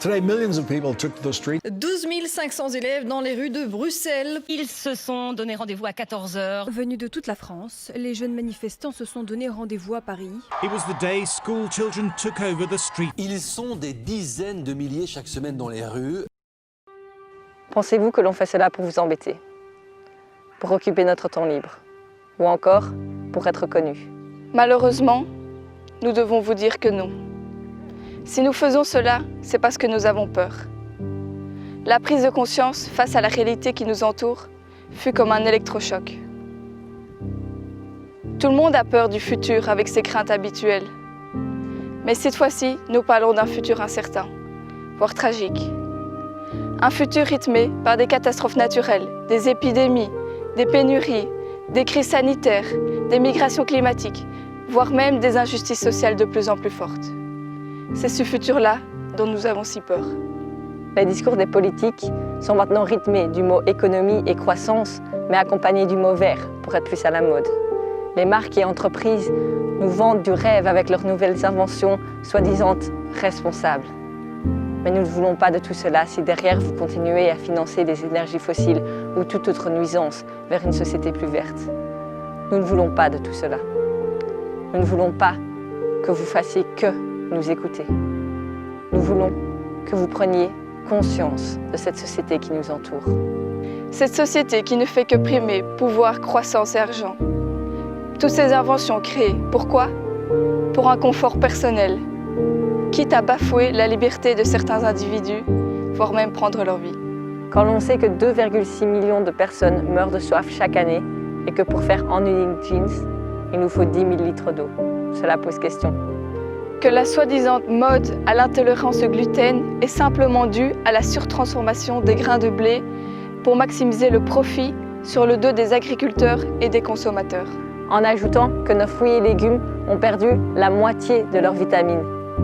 Today, millions of people took to the street. 12 500 élèves dans les rues de Bruxelles. Ils se sont donné rendez-vous à 14h. Venus de toute la France, les jeunes manifestants se sont donné rendez-vous à Paris. It was the day school children took over the street. Ils sont des dizaines de milliers chaque semaine dans les rues. Pensez-vous que l'on fait cela pour vous embêter? Pour occuper notre temps libre? Ou encore pour être connus? Malheureusement, nous devons vous dire que non. Si nous faisons cela, c'est parce que nous avons peur. La prise de conscience face à la réalité qui nous entoure fut comme un électrochoc. Tout le monde a peur du futur avec ses craintes habituelles. Mais cette fois-ci, nous parlons d'un futur incertain, voire tragique. Un futur rythmé par des catastrophes naturelles, des épidémies, des pénuries, des crises sanitaires, des migrations climatiques, voire même des injustices sociales de plus en plus fortes. C'est ce futur-là dont nous avons si peur. Les discours des politiques sont maintenant rythmés du mot économie et croissance, mais accompagnés du mot vert pour être plus à la mode. Les marques et entreprises nous vendent du rêve avec leurs nouvelles inventions, soi-disant responsables. Mais nous ne voulons pas de tout cela si derrière vous continuez à financer des énergies fossiles ou toute autre nuisance vers une société plus verte. Nous ne voulons pas de tout cela. Nous ne voulons pas que vous fassiez que nous écouter. Nous voulons que vous preniez conscience de cette société qui nous entoure. Cette société qui ne fait que primer pouvoir, croissance et argent. Toutes ces inventions créées, pourquoi? Pour un confort personnel, quitte à bafouer la liberté de certains individus, voire même prendre leur vie. Quand l'on sait que 2,6 millions de personnes meurent de soif chaque année et que pour faire en une jeans, il nous faut 10 000 litres d'eau, cela pose question. Que la soi-disant mode à l'intolérance au gluten est simplement due à la surtransformation des grains de blé pour maximiser le profit sur le dos des agriculteurs et des consommateurs. En ajoutant que nos fruits et légumes ont perdu la moitié de leurs vitamines,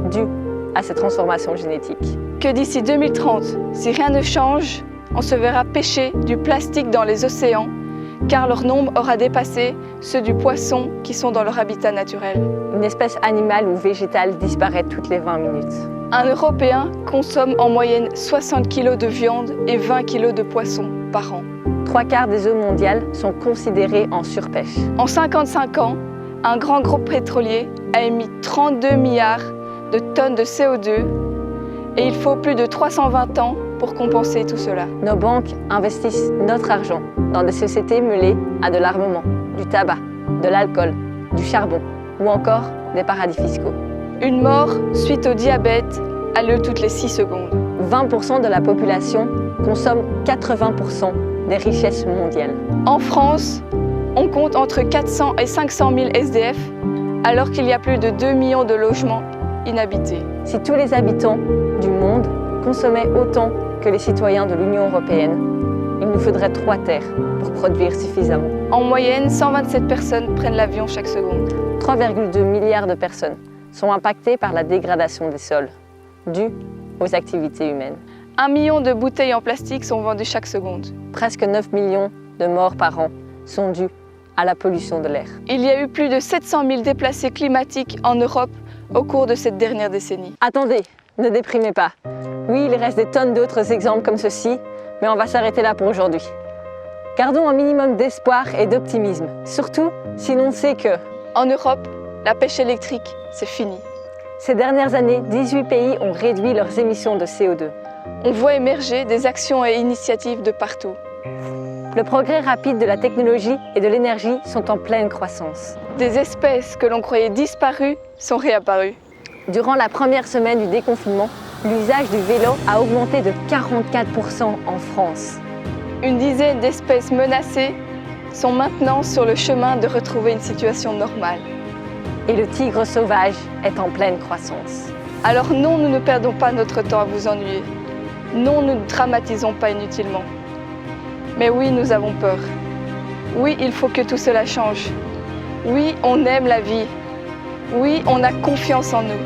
dues à ces transformations génétiques. Que d'ici 2030, si rien ne change, on se verra pêcher du plastique dans les océans, car leur nombre aura dépassé ceux du poisson qui sont dans leur habitat naturel. Une espèce animale ou végétale disparaît toutes les 20 minutes. Un Européen consomme en moyenne 60 kg de viande et 20 kg de poisson par an. 3/4 des eaux mondiales sont considérées en surpêche. En 55 ans, un grand groupe pétrolier a émis 32 milliards de tonnes de CO2 et il faut plus de 320 ans pour compenser tout cela. Nos banques investissent notre argent dans des sociétés mêlées à de l'armement, du tabac, de l'alcool, du charbon ou encore des paradis fiscaux. Une mort suite au diabète a lieu toutes les 6 secondes. 20% de la population consomme 80% des richesses mondiales. En France, on compte entre 400 et 500 000 SDF, alors qu'il y a plus de 2 millions de logements inhabités. Si tous les habitants du monde consommaient autant que les citoyens de l'Union européenne, il nous faudrait 3 terres pour produire suffisamment. En moyenne, 127 personnes prennent l'avion chaque seconde. 3,2 milliards de personnes sont impactées par la dégradation des sols, due aux activités humaines. 1 million de bouteilles en plastique sont vendues chaque seconde. Presque 9 millions de morts par an sont dues à la pollution de l'air. Il y a eu plus de 700 000 déplacés climatiques en Europe au cours de cette dernière décennie. Attendez, ne déprimez pas. Oui, il reste des tonnes d'autres exemples comme ceci, mais on va s'arrêter là pour aujourd'hui. Gardons un minimum d'espoir et d'optimisme, surtout si l'on sait que... En Europe, la pêche électrique, c'est fini. Ces dernières années, 18 pays ont réduit leurs émissions de CO2. On voit émerger des actions et initiatives de partout. Le progrès rapide de la technologie et de l'énergie sont en pleine croissance. Des espèces que l'on croyait disparues sont réapparues. Durant la première semaine du déconfinement, l'usage du vélo a augmenté de 44% en France. Une dizaine d'espèces menacées sont maintenant sur le chemin de retrouver une situation normale. Et le tigre sauvage est en pleine croissance. Alors non, nous ne perdons pas notre temps à vous ennuyer. Non, nous ne dramatisons pas inutilement. Mais oui, nous avons peur. Oui, il faut que tout cela change. Oui, on aime la vie. Oui, on a confiance en nous.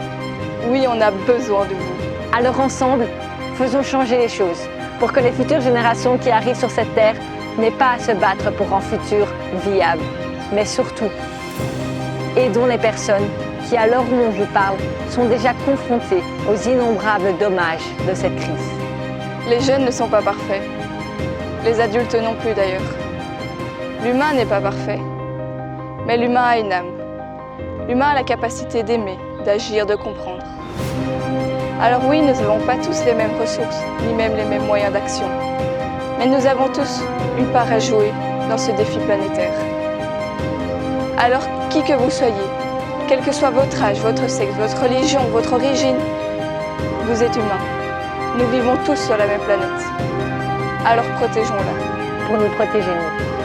Oui, on a besoin de vous. Alors ensemble, faisons changer les choses pour que les futures générations qui arrivent sur cette terre n'aient pas à se battre pour un futur viable. Mais surtout, aidons les personnes qui, à l'heure où on vous parle, sont déjà confrontés aux innombrables dommages de cette crise. Les jeunes ne sont pas parfaits. Les adultes non plus d'ailleurs. L'humain n'est pas parfait. Mais l'humain a une âme. L'humain a la capacité d'aimer, d'agir, de comprendre. Alors oui, nous n'avons pas tous les mêmes ressources, ni même les mêmes moyens d'action. Mais nous avons tous une part à jouer dans ce défi planétaire. Alors, qui que vous soyez, quel que soit votre âge, votre sexe, votre religion, votre origine, vous êtes humain. Nous vivons tous sur la même planète. Alors protégeons-la. Pour nous protéger, nous.